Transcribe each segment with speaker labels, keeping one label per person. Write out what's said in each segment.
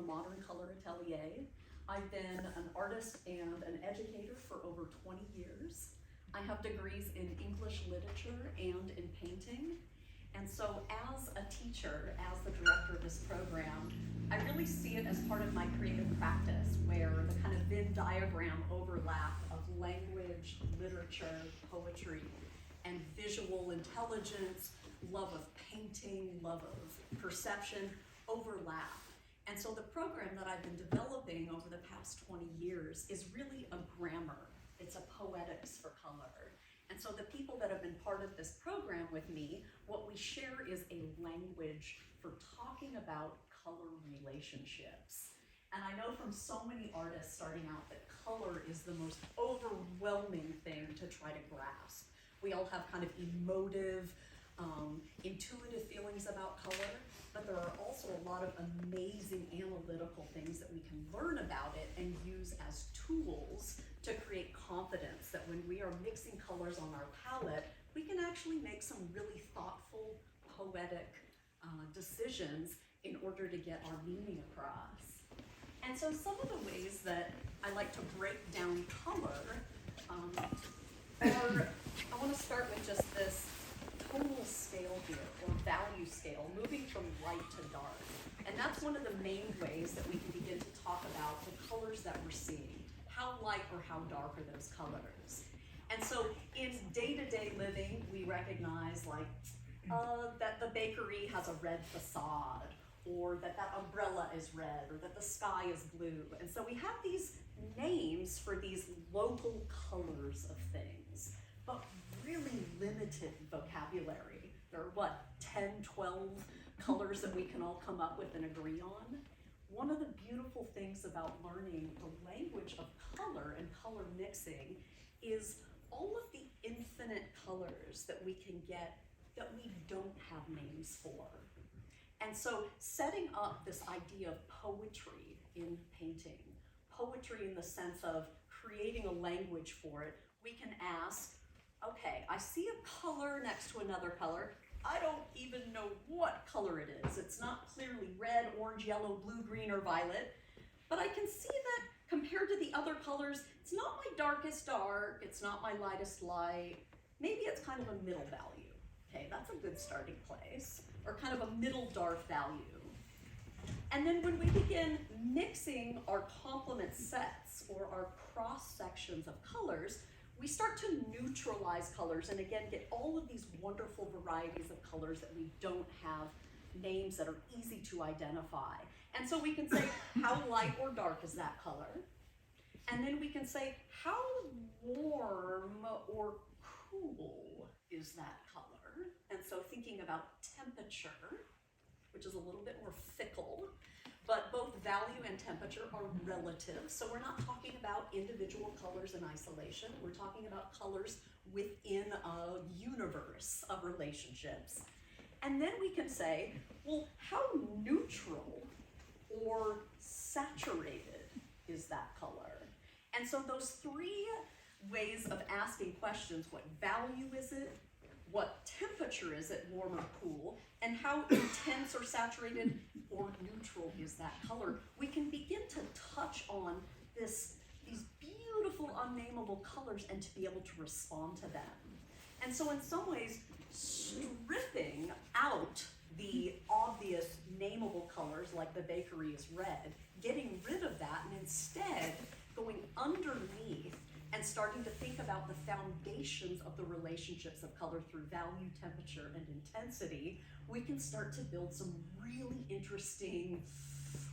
Speaker 1: Modern Color Atelier. I've been an artist and an educator for over 20 years. I have degrees in English literature and in painting. And so as a teacher, as the director of this program, I really see it as part of my creative practice, where the kind of Venn diagram overlap of language, literature, poetry, and visual intelligence, love of painting, love of perception overlap. And so the program that I've been developing over the past 20 years is really a grammar. It's a poetics for color. And so the people that have been part of this program with me, what we share is a language for talking about color relationships. And I know from so many artists starting out that color is the most overwhelming thing to try to grasp. We all have kind of emotive, intuitive feelings about color, but there are also a lot of amazing analytical things that we can learn about it and use as tools to create confidence that when we are mixing colors on our palette, we can actually make some really thoughtful, poetic decisions in order to get our meaning across. And so some of the ways that I like to break down color are, I want to start with just this tonal scale here, or value scale, moving from light to dark. And that's one of the main ways that we can begin to talk about the colors that we're seeing. How light or how dark are those colors? And so in day-to-day living, we recognize like that the bakery has a red facade, or that umbrella is red, or that the sky is blue. And so we have these names for these local colors of things, but really limited vocabulary. There are what, 10, 12 colors that we can all come up with and agree on? One of the beautiful things about learning the language of color and color mixing is all of the infinite colors that we can get that we don't have names for. And so setting up this idea of poetry in painting, poetry in the sense of creating a language for it, we can ask, okay, I see a color next to another color. I don't even know what color it is. It's not clearly red, orange, yellow, blue, green, or violet, but I can see that compared to the other colors, it's not my darkest dark, it's not my lightest light. Maybe it's kind of a middle value. Okay, that's a good starting place, or kind of a middle dark value. And then when we begin mixing our complement sets or our cross sections of colors, we start to neutralize colors and again get all of these wonderful varieties of colors that we don't have names that are easy to identify. And so we can say, how light or dark is that color? And then we can say, how warm or cool is that color? And so thinking about temperature, which is a little bit more fickle, but both value and temperature are relative. So we're not talking about individual colors in isolation. We're talking about colors within a universe of relationships. And then we can say, well, how neutral or saturated is that color? And so those three ways of asking questions, what value is it? What temperature is it, warm or cool? And how intense or saturated or neutral is that color? We can begin to touch on these beautiful unnameable colors and to be able to respond to them. And so in some ways, stripping out the obvious nameable colors like the bakery is red, getting rid of that and instead going underneath and starting to think about the foundations of the relationships of color through value, temperature, and intensity, we can start to build some really interesting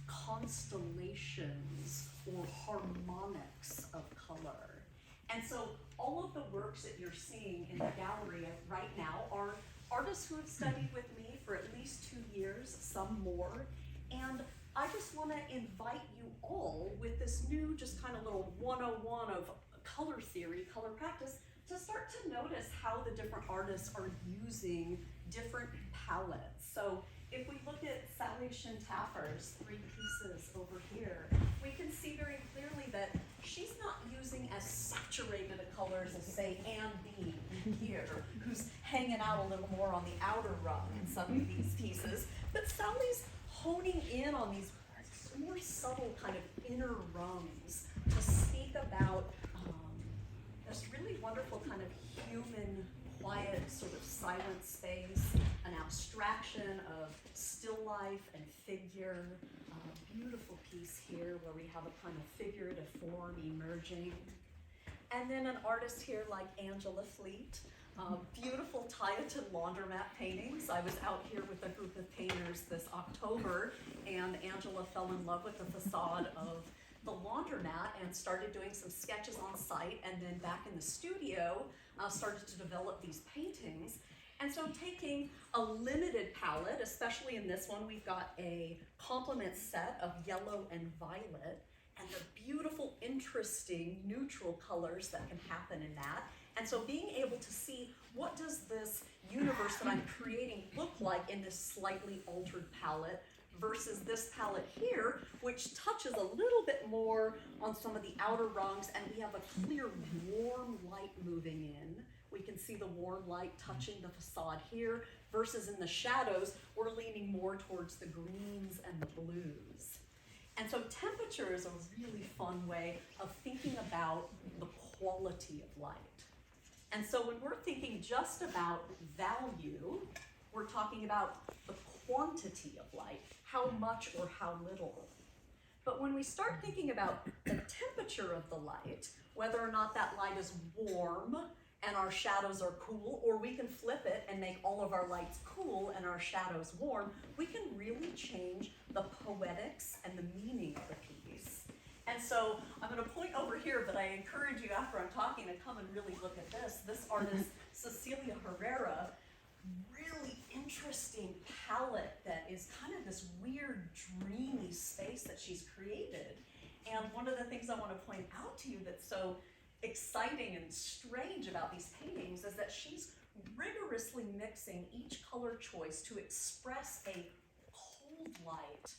Speaker 1: constellations or harmonics of color. And so all of the works that you're seeing in the gallery right now are artists who have studied with me for at least 2 years, some more, and I just want to invite you all with this new just kind of little 101 of color theory, color practice, to start to notice how the different artists are using different palettes. So if we look at Sally Shintaffer's 3 pieces over here, we can see very clearly that she's not using as saturated a colors as say Anne B here, who's hanging out a little more on the outer rung in some of these pieces, but Sally's honing in on these more little kind of inner rungs to speak about this really wonderful kind of human, quiet, sort of silent space, an abstraction of still life and figure. Beautiful piece here where we have a kind of figurative form emerging. And then an artist here like Angela Fleet, beautiful Tieton laundromat paintings. I was out here with a group of painters this October, and Angela fell in love with the facade of the laundromat and started doing some sketches on site, and then back in the studio started to develop these paintings. And so taking a limited palette, especially in this one, we've got a complement set of yellow and violet, and the beautiful, interesting, neutral colors that can happen in that. And so being able to see what does this universe that I'm creating look like in this slightly altered palette versus this palette here, which touches a little bit more on some of the outer rungs, and we have a clear warm light moving in. We can see the warm light touching the facade here, versus in the shadows, we're leaning more towards the greens and the blues. And so temperature is a really fun way of thinking about the quality of light. And so when we're thinking just about value, we're talking about the quantity of light, how much or how little. But when we start thinking about the temperature of the light, whether or not that light is warm and our shadows are cool, or we can flip it and make all of our lights cool and our shadows warm, we can really change the poetics and the meaning of the piece. And so I'm going to point over here, but I encourage you after I'm talking to come and really look at this. This artist, Cecilia Herrera, really interesting palette that is kind of this weird, dreamy space that she's created. And one of the things I want to point out to you that's so exciting and strange about these paintings is that she's rigorously mixing each color choice to express a cold light,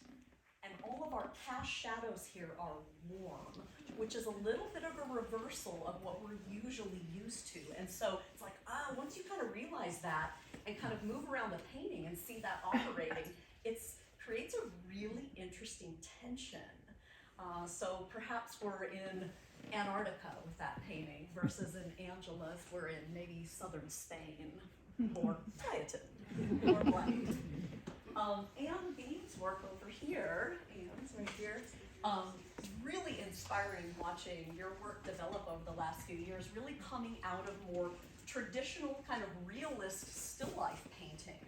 Speaker 1: and all of our cast shadows here are warm, which is a little bit of a reversal of what we're usually used to. And so it's like, once you kind of realize that and kind of move around the painting and see that operating, it creates a really interesting tension. So perhaps we're in Antarctica with that painting versus in Angela's, we're in maybe southern Spain, or Tieton, or light. Anne Bean's work over here, Anne's right here, really inspiring watching your work develop over the last few years, really coming out of more traditional kind of realist still life painting.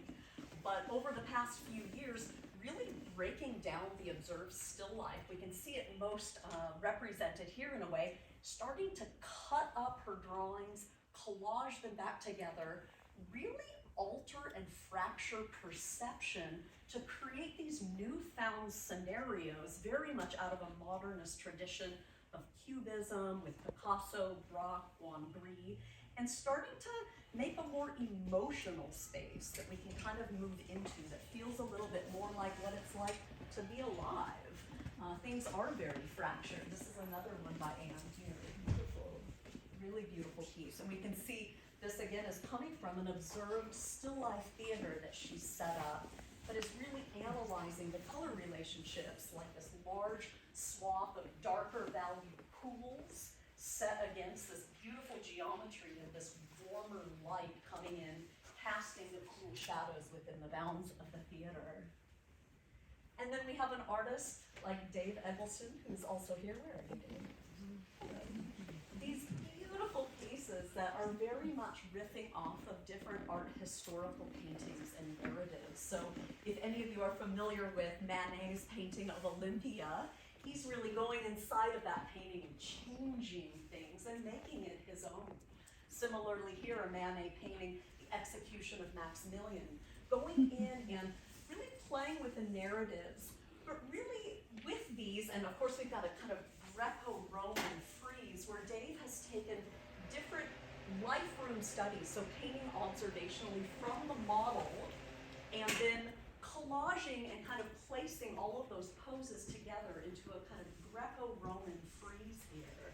Speaker 1: But over the past few years, really breaking down the observed still life. We can see it most represented here in a way, starting to cut up her drawings, collage them back together, really alter and fracture perception to create these newfound scenarios, very much out of a modernist tradition of Cubism with Picasso, Braque, Gris, and starting to make a more emotional space that we can kind of move into that feels a little bit more like what it's like to be alive. Things are very fractured. This is another one by Anne here. Beautiful, really beautiful piece. And we can see this again is coming from an observed still life theater that she's set up, but is really analyzing the color relationships, like this large swath of darker value pools set against this beautiful geometry of this warmer light coming in, casting the cool shadows within the bounds of the theater. And then we have an artist like Dave Eggleston, who's also here. Where are you, Dave? Hello. These beautiful pieces that are very much riffing off of different art historical paintings and narratives. So if any of you are familiar with Manet's painting of Olympia, he's really going inside of that painting and changing things and making it his own. Similarly here, a Manet painting, The Execution of Maximilian, going in and really playing with the narratives, but really with these, and of course we've got a kind of Greco-Roman frieze where Dave has taken different life room studies, so painting observationally from the model, and then collaging and kind of placing all of those poses together into a kind of Greco-Roman frieze here.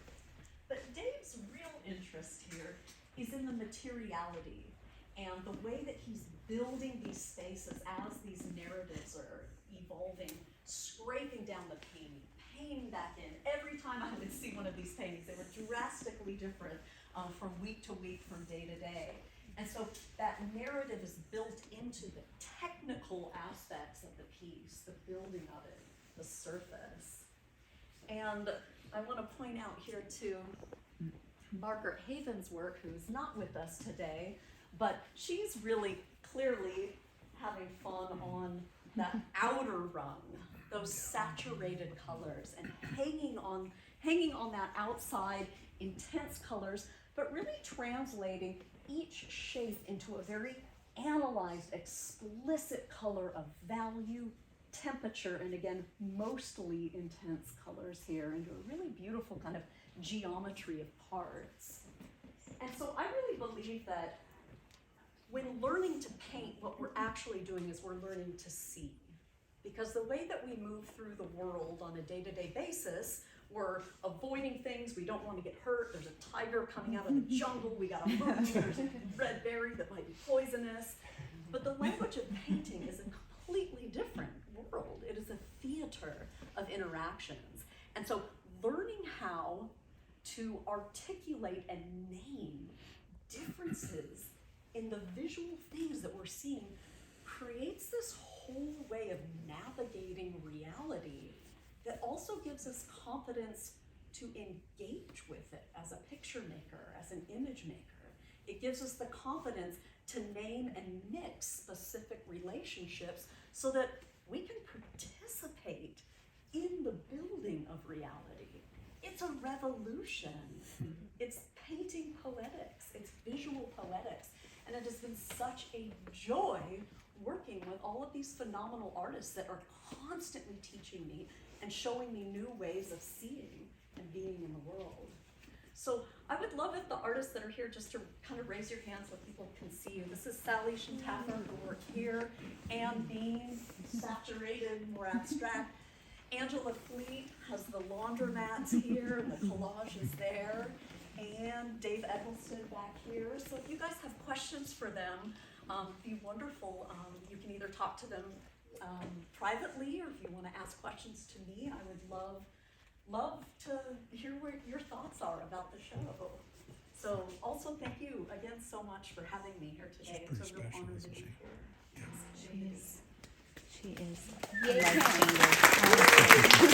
Speaker 1: But Dave's real interest here is in the materiality and the way that he's building these spaces as these narratives are evolving, scraping down the painting, back in. Every time I would see one of these paintings, they were drastically different from week to week, from day to day. And so that narrative is built into the technical aspects of the piece, the building of it, the surface. And I want to point out here too, Margaret Haven's work, who's not with us today, but she's really clearly having fun on that outer rung, those saturated colors, and hanging on that outside intense colors, but really translating each shape into a very analyzed, explicit color of value, temperature, and again, mostly intense colors here, into a really beautiful kind of geometry of parts. And so I really believe that when learning to paint, what we're actually doing is we're learning to see. Because the way that we move through the world on a day-to-day basis, we're avoiding things, we don't want to get hurt, there's a tiger coming out of the jungle, we gotta move, there's a red berry that might be poisonous. But the language of painting is a completely different world. It is a theater of interactions. And so learning how to articulate and name differences in the visual things that we're seeing creates this whole way of navigating reality that also gives us confidence to engage with it as a picture maker, as an image maker. It gives us the confidence to name and mix specific relationships so that we can participate in the building of reality. It's a revolution. It's painting poetics, it's visual poetics. And it has been such a joy working with all of these phenomenal artists that are constantly teaching me and showing me new ways of seeing and being in the world. So I would love if the artists that are here just to kind of raise your hands so people can see you. This is Sally Shintaffer, who worked here, Anne Bean, saturated, more abstract. Angela Fleet has the laundromats here, and the collage is there. And Dave Eggleston back here. So if you guys have questions for them, be wonderful. You can either talk to them privately, or if you want to ask questions to me, I would love to hear what your thoughts are about the show. So also thank you again so much for having me here today. It's a real honor to be here.
Speaker 2: She is life-changing.